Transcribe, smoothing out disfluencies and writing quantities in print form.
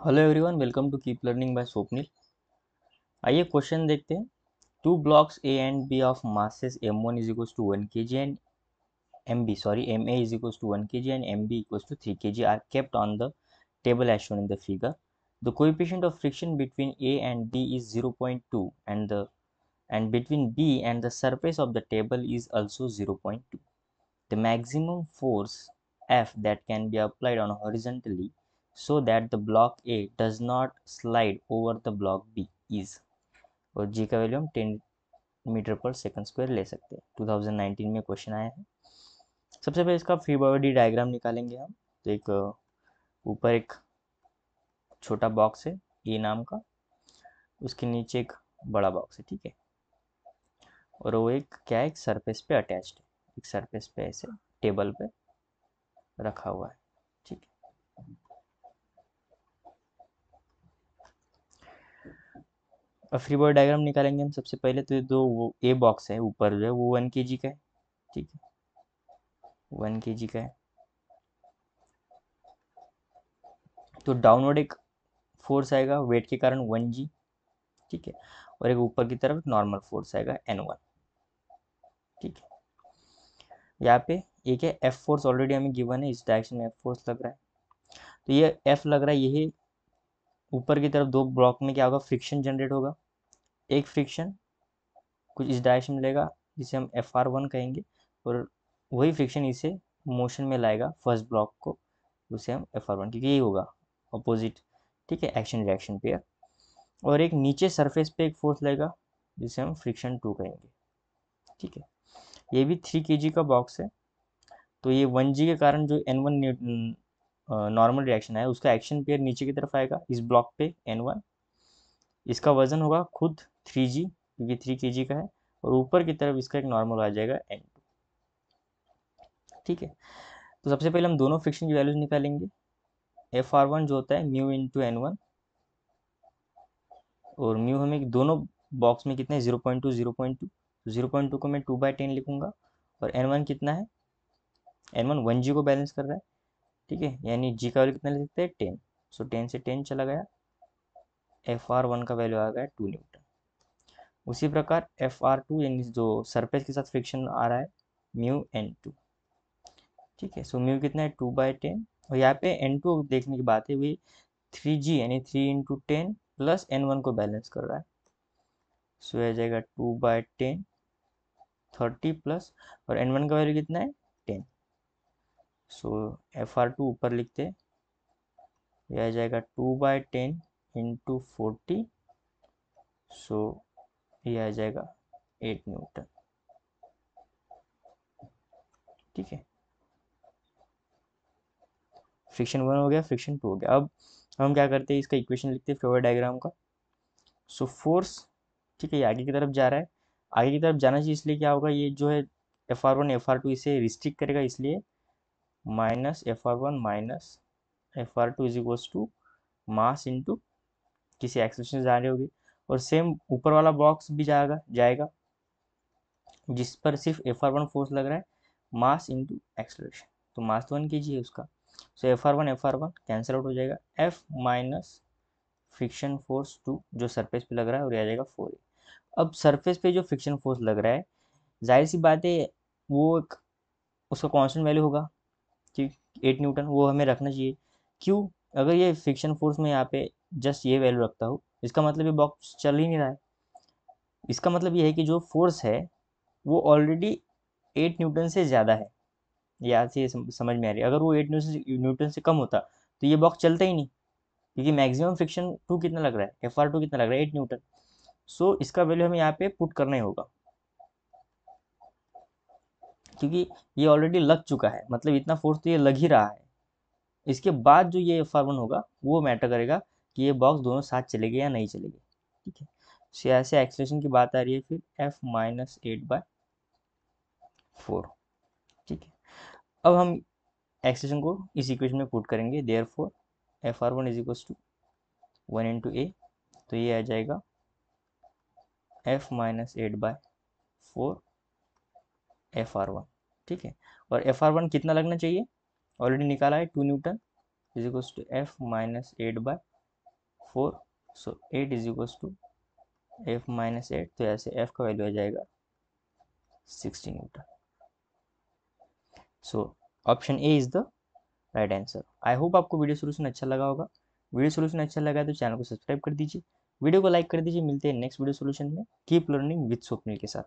Hello everyone, welcome to keep learning by Swapnil. आइए question देखते हैं। Two blocks A and B of masses m1 is equals to 1 kg and ma is equals to 1 kg and mb equals to 3 kg are kept on the table as shown in the figure. The coefficient of friction between a and b is 0.2 and between b and the surface of the table is also 0.2. The maximum force F that can be applied on horizontally so that the block A does not slide over the block B is, और G का value हम 10 metre पर second square ले सकते हैं। 2019 में question आया है। सबसे पहले इसका फ्री बॉडी डायग्राम निकालेंगे हम। तो एक ऊपर एक छोटा बॉक्स है ए नाम का, उसके नीचे एक बड़ा बॉक्स है, ठीक है। और वो एक क्या है, एक सरफेस पे अटैच्ड है, एक सरफेस पे ऐसे टेबल पे रखा हुआ है, ठीक है। अब फ्री बॉडी डायग्राम निकालेंगे हम। सबसे पहले तो दो वो ए बॉक्स है ऊपर जो है वो 1 kg का है, ठीक है, 1 kg का है। तो डाउनवर्ड एक फोर्स आएगा वेट के कारण 1g, ठीक है। और एक ऊपर की तरफ नॉर्मल फोर्स आएगा n1, ठीक है। यहाँ पे एक है एफ फोर्स, ऑलरेडी हमें गिवन है, इस डायरेक्शन में एफ फोर्स लग रहा है। तो ये एफ लग रहा है, यही ऊपर की तरफ दो ब्लॉक में क्या होगा, फ्रिक्शन जनरेट होगा। एक फ्रिक्शन कुछ इस डायरेक्शन में लेगा जिसे हम Fr1 कहेंगे, और वही फ्रिक्शन इसे मोशन में लाएगा फर्स्ट ब्लॉक को, उसे हम Fr1, क्योंकि यही होगा अपोजिट, ठीक है, एक्शन रिएक्शन पेयर। और एक नीचे सरफेस पे एक फोर्स लगेगा जिसे हम फ्रिक्शन 2 कहेंगे, ठीक है। ये भी 3 kg का बॉक्स है। तो ये 1g के कारण जो n1 नॉर्मल रिएक्शन है उसका एक्शन पेयर नीचे की तरफ आएगा इस ब्लॉक पे n1। इसका वजन होगा खुद 3g, क्योंकि 3 kg का है, और ऊपर की तरफ इसका एक नॉर्मल आ जाएगा n2, ठीक है। तो सबसे पहले हम दोनों फ्रिक्शन की वैल्यूज निकालेंगे। Fr1 जो होता है म्यू इंटू n1, और म्यू हमें दोनों बॉक्स में कितना है, 0.2 0.2, 0.2 को मैं 2/10 लिखूंगा। और n1 कितना है, n1 1g को बैलेंस कर रहा है, ठीक है, यानी g का वैल्यू कितना ले सकते हैं, 10। सो 10 से 10 चला गया, Fr1 का वैल्यू आ गया 2 न्यूटन। उसी प्रकार Fr2 यानी जो सरफेस के साथ फ्रिक्शन आ रहा है, म्यू n2, ठीक है। सो म्यू कितना है, 2/10। और यहाँ पे n2 देखने की बात है, वही 3g यानी 3 इंटू 10 प्लस n1 को बैलेंस कर रहा है। सो आ जाएगा 2/10, 30 प्लस, और n1 का वैल्यू कितना है, 10। सो Fr2 ऊपर लिखते हैं, यह आ जाएगा 2/10 इंटू 40। सो यह आ जाएगा 8 न्यूटन, ठीक है। फ्रिक्शन 1 हो गया, फ्रिक्शन 2 हो गया। अब हम क्या करते हैं, इसका इक्वेशन लिखते हैं फ्लोवर डायग्राम का। सो फोर्स, ठीक है, ये आगे की तरफ जा रहा है। आगे की तरफ जाना चाहिए, इसलिए क्या होगा, ये जो है Fr1 Fr2 इसे रिस्ट्रिक्ट करेगा, इसलिए minus Fr1 minus Fr2 is equals to mass into किसी एक्सेलरेशन से जा रही होगी। और सेम ऊपर वाला बॉक्स भी जाएगा जिस पर सिर्फ Fr1 फोर्स लग रहा है, मास इंटू एक्सेलरेशन। तो मास तो 1 kg है उसका। सो Fr1 कैंसिल आउट हो जाएगा, F माइनस फ्रिक्शन फोर्स 2 जो सरफेस पे लग रहा है, और आ जाएगा 4। अब सरफेस पे जो फ्रिक्शन फोर्स लग रहा है, जाहिर सी बात है वो एक उसका कांस्टेंट वैल्यू होगा, ठीक, 8 न्यूटन, वो हमें रखना चाहिए। क्यों, अगर ये फ्रिक्शन फोर्स में यहाँ पे जस्ट ये वैल्यू रखता हूँ, इसका मतलब ये बॉक्स चल ही नहीं रहा है। इसका मतलब ये है कि जो फोर्स है वो ऑलरेडी 8 न्यूटन से ज़्यादा है। याद से ये समझ में आ रही है। अगर वो 8 न्यूटन से कम होता तो ये बॉक्स चलता ही नहीं, क्योंकि मैक्सिमम फ्रिक्शन 2 कितना लग रहा है, Fr2 कितना लग रहा है, 8 न्यूटन। सो इसका वैल्यू हमें यहाँ पे पुट करना ही होगा, क्योंकि ये ऑलरेडी लग चुका है, मतलब इतना फोर्स तो ये लग ही रहा है। इसके बाद जो ये Fr1 होगा वो मैटर करेगा कि ये बॉक्स दोनों साथ चलेगी या नहीं चलेगी, ठीक है। सो यहाँ से एक्सेलरेशन की बात आ रही है, फिर F माइनस 8/4, ठीक है। अब हम एक्सेलरेशन को इस इक्वेशन में पुट करेंगे, there four Fr1 is equal to 1 into a. तो ये आ जाएगा F माइनस 8/4 Fr1, ठीक है। और Fr1 कितना लगना चाहिए, ऑलरेडी निकाला है, 2 newton, is equal to F minus 8/4। 4, so 8 is equals to F minus 8, तो ऐसे एफ का वैल्यू आ जाएगा 60 newton. So option A is the right answer. I hope आपको वीडियो सोल्यूशन अच्छा लगा होगा। वीडियो सोल्यूशन अच्छा लगा है तो चैनल को सब्सक्राइब कर दीजिए, वीडियो को लाइक कर दीजिए। मिलते हैं नेक्स्ट वीडियो सोल्यूशन में। कीप लर्निंग विद स्वप्निल के साथ।